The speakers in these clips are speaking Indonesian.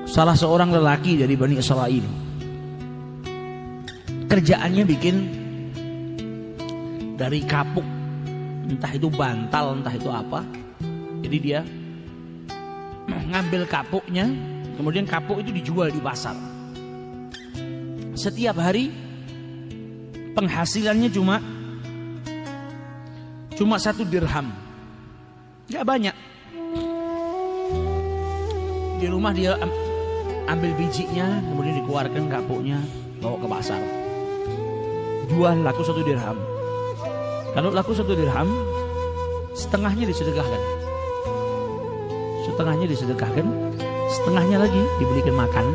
salah seorang lelaki dari Bani Israil. Kerjaannya bikin dari kapuk, entah itu bantal, entah itu apa. Jadi dia ngambil kapuknya, kemudian kapuk itu dijual di pasar. Setiap hari penghasilannya cuma 1 dirham, gak banyak. Di rumah dia ambil bijinya, kemudian dikeluarkan kapuknya, bawa ke pasar, jual, laku 1 dirham. Kalau laku 1 dirham, setengahnya disedekahkan, setengahnya lagi dibelikan makan,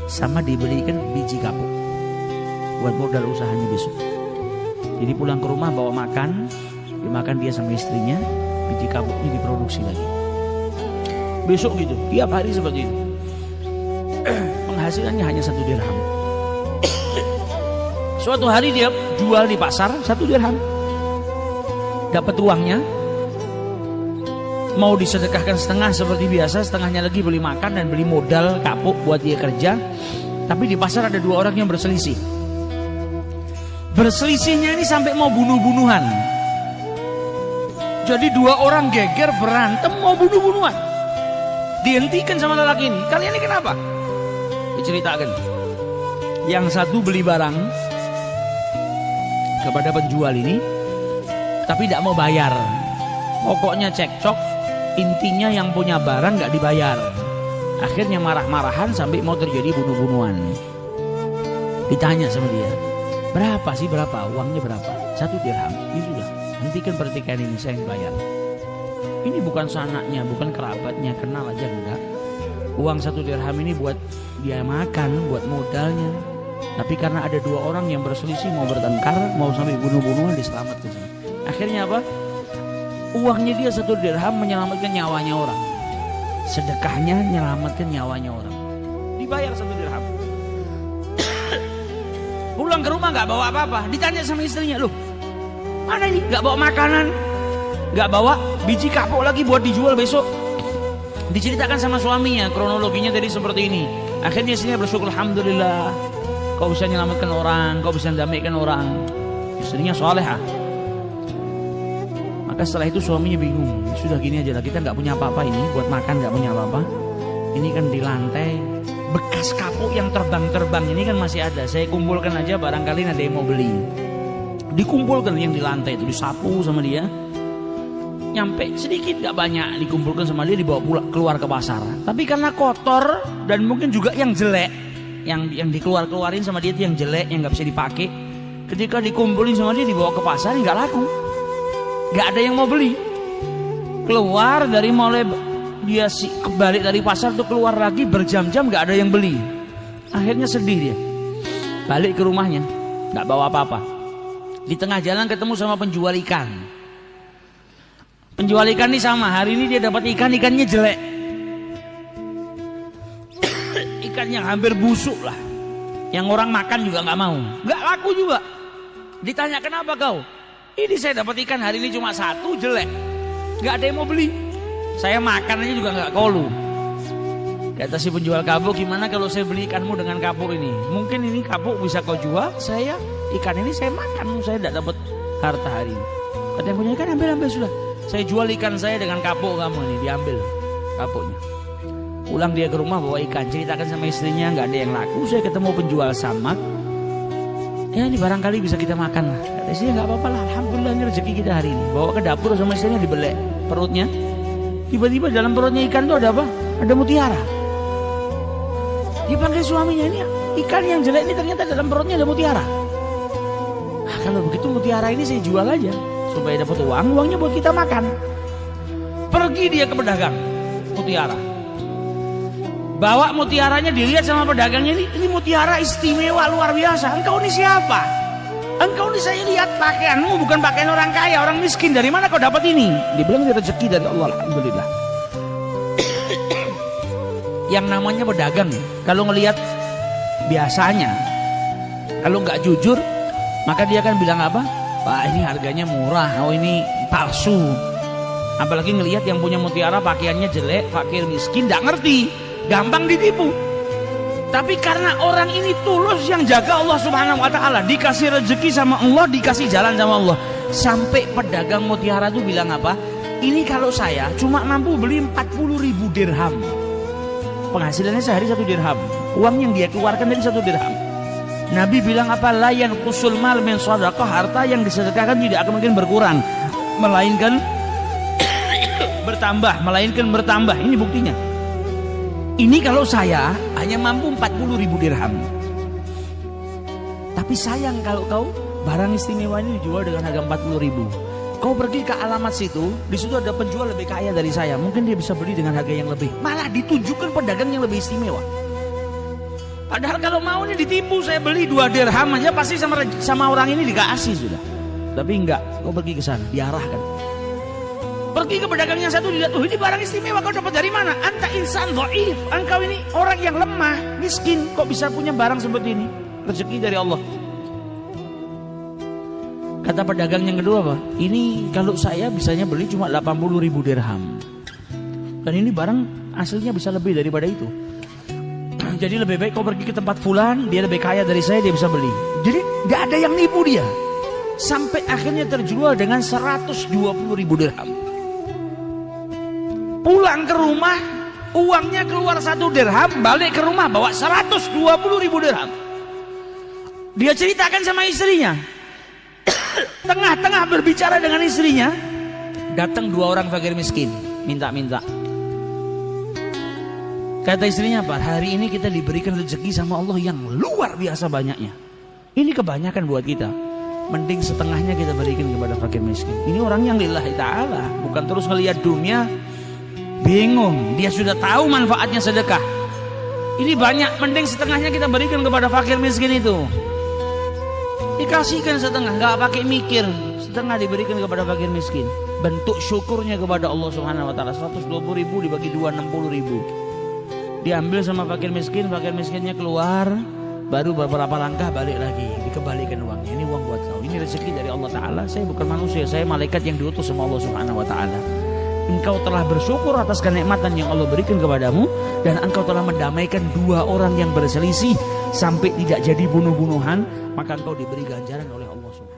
sama dibelikan biji kapuk buat modal usahanya besok. Jadi pulang ke rumah bawa makan, dimakan dia sama istrinya, biji kapuknya diproduksi lagi. Besok gitu, tiap hari seperti itu. Penghasilannya hanya 1 dirham. Suatu hari dia jual di pasar 1 dirham, dapat uangnya, mau disedekahkan setengah seperti biasa, setengahnya lagi beli makan dan beli modal kapuk buat dia kerja. Tapi di pasar ada 2 orang yang berselisih. Berselisihnya ini sampai mau bunuh-bunuhan. Jadi 2 orang geger berantem mau bunuh-bunuhan. Dihentikan sama lelaki ini. Kalian ini kenapa? Diceritakan. Yang satu beli barang kepada penjual ini, tapi tidak mau bayar. Pokoknya cekcok, intinya yang punya barang gak dibayar. Akhirnya marah-marahan sampai mau terjadi bunuh-bunuhan. Ditanya sama dia, berapa sih, berapa? Uangnya berapa? 1 dirham. Ini sudah, hentikan pertikaian ini, saya yang bayar. Ini bukan sanaknya, bukan kerabatnya, kenal aja enggak. Uang 1 dirham ini buat dia makan, buat modalnya. Tapi karena ada 2 orang yang berselisih, mau bertengkar, mau sampai bunuh-bunuhan, diselamatkan. Akhirnya apa? Uangnya dia 1 dirham menyelamatkan nyawanya orang. Sedekahnya menyelamatkan nyawanya orang. Dibayar 1 dirham. Pulang ke rumah gak bawa apa-apa. Ditanya sama istrinya, loh mana ini? Gak bawa makanan, gak bawa biji kapuk lagi buat dijual besok. Diceritakan sama suaminya, kronologinya tadi seperti ini. Akhirnya istrinya bersyukur, alhamdulillah kau bisa menyelamatkan orang, kau bisa mendamaikan orang. Istrinya solehah. Maka setelah itu suaminya bingung, sudah gini aja lah, kita gak punya apa-apa ini, buat makan gak punya apa-apa. Ini kan di lantai bekas kapuk yang terbang-terbang ini kan masih ada. Saya kumpulkan aja, barangkali ada yang mau beli. Dikumpulkan yang di lantai itu, disapu sama dia. Nyampe sedikit gak banyak, dikumpulkan sama dia, dibawa pulang keluar ke pasar. Tapi karena kotor dan mungkin juga yang jelek, yang dikeluarin sama dia itu yang jelek, yang gak bisa dipakai. Ketika dikumpulin sama dia, dibawa ke pasar, gak laku, gak ada yang mau beli. Keluar dari mulai dia balik dari pasar tuh, keluar lagi berjam-jam gak ada yang beli. Akhirnya sedih dia, balik ke rumahnya, gak bawa apa-apa. Di tengah jalan ketemu sama penjual ikan. Penjual ikan ini sama, hari ini dia dapat ikan, ikannya jelek. Ikan yang hampir busuk lah, yang orang makan juga gak mau, gak laku juga. Ditanya, kenapa kau? Ini saya dapat ikan hari ini cuma 1, jelek, gak ada yang mau beli. Saya makan aja juga gak kolu. Kata si penjual kapuk, gimana kalau saya beli ikanmu dengan kapuk ini? Mungkin ini kapuk bisa kau jual, saya ikan ini saya makan, saya tidak dapat harta hari ini. Kata yang punya ikan, ambil sudah, saya jual ikan saya dengan kapuk kamu ini. Diambil kapuknya. Pulang dia ke rumah bawa ikan, ceritakan sama istrinya, nggak ada yang laku. Saya ketemu penjual samak, ya ini barangkali bisa kita makan lah. Kata istrinya, nggak apa-apa lah, alhamdulillah ini rezeki kita hari ini. Bawa ke dapur sama istrinya, dibelek perutnya. Tiba-tiba dalam perutnya ikan tuh ada apa? Ada mutiara. Dia panggil suaminya, ini ikan yang jelek ini ternyata dalam perutnya ada mutiara. Kalau begitu mutiara ini saya jual aja supaya dapat uang, uangnya buat kita makan. Pergi dia ke pedagang mutiara, bawa mutiaranya, dilihat sama pedagangnya, ini mutiara istimewa luar biasa. Engkau ini siapa? Engkau ini saya lihat pakaianmu bukan pakaian orang kaya, orang miskin. Dari mana kau dapat ini? Dibilang ini rezeki dari Allah, alhamdulillah. Yang namanya pedagang, kalau ngelihat biasanya, kalau nggak jujur, maka dia akan bilang apa? Wah ini harganya murah, oh ini palsu. Apalagi ngelihat yang punya mutiara pakaiannya jelek, fakir miskin, nggak ngerti. gampang ditipu. Tapi karena orang ini tulus yang jaga Allah Subhanahu wa taala, dikasih rezeki sama Allah, dikasih jalan sama Allah. Sampai pedagang mutiara itu bilang apa? Ini kalau saya cuma mampu beli 40.000 dirham. Penghasilannya sehari 1 dirham. Uang yang dia keluarkan dari 1 dirham. Nabi bilang apa? La yanqusul mal min shadaqah, harta yang disedekahkan tidak akan mungkin berkurang, melainkan bertambah. Ini buktinya. Ini kalau saya hanya mampu 40.000 dirham. Tapi sayang kalau kau barang istimewa ini dijual dengan harga 40.000. Kau pergi ke alamat situ, di situ ada penjual lebih kaya dari saya. Mungkin dia bisa beli dengan harga yang lebih. Malah ditunjukkan pedagang yang lebih istimewa. Padahal kalau mau nih ditipu, saya beli 2 dirham aja pasti sama orang ini dikasih sudah. Tapi enggak, kau pergi ke sana, diarahkan. Pergi ke pedagang yang satu, dilihat, ini barang istimewa, kau dapat dari mana? Anta insan dhaif, engkau ini orang yang lemah, miskin, kok bisa punya barang seperti ini? Rezeki dari Allah. Kata pedagang yang kedua apa? Ini kalau saya bisanya beli cuma 80.000 dirham. Dan ini barang aslinya bisa lebih daripada itu. Jadi lebih baik kau pergi ke tempat fulan, dia lebih kaya dari saya, dia bisa beli. Jadi gak ada yang nipu dia. Sampai akhirnya terjual dengan 120.000 dirham. Pulang ke rumah, uangnya keluar 1 dirham, balik ke rumah bawa 120.000 dirham. Dia ceritakan sama istrinya. Tengah-tengah berbicara dengan istrinya, datang 2 orang fakir miskin, minta-minta. Kata istrinya apa? Hari ini kita diberikan rezeki sama Allah yang luar biasa banyaknya. Ini kebanyakan buat kita. Mending setengahnya kita berikan kepada fakir miskin. Ini orang yang lillahi ta'ala, bukan terus ngelihat dunia bingung. Dia sudah tahu manfaatnya sedekah. Ini banyak, mending setengahnya kita berikan kepada fakir miskin itu. Dikasihkan setengah, gak pakai mikir. Setengah diberikan kepada fakir miskin. Bentuk syukurnya kepada Allah Subhanahu wa taala. 120.000 dibagi 2, 60.000. Diambil sama fakir miskinnya keluar, baru beberapa langkah balik lagi, dikembalikan uangnya. Ini uang buat kau, ini rezeki dari Allah Ta'ala. Saya bukan manusia, saya malaikat yang diutus sama Allah Subhanahu wa taala. Engkau telah bersyukur atas kenikmatan yang Allah berikan kepadamu, dan engkau telah mendamaikan 2 orang yang berselisih sampai tidak jadi bunuh-bunuhan, maka engkau diberi ganjaran oleh Allah Subhanahu wa taala.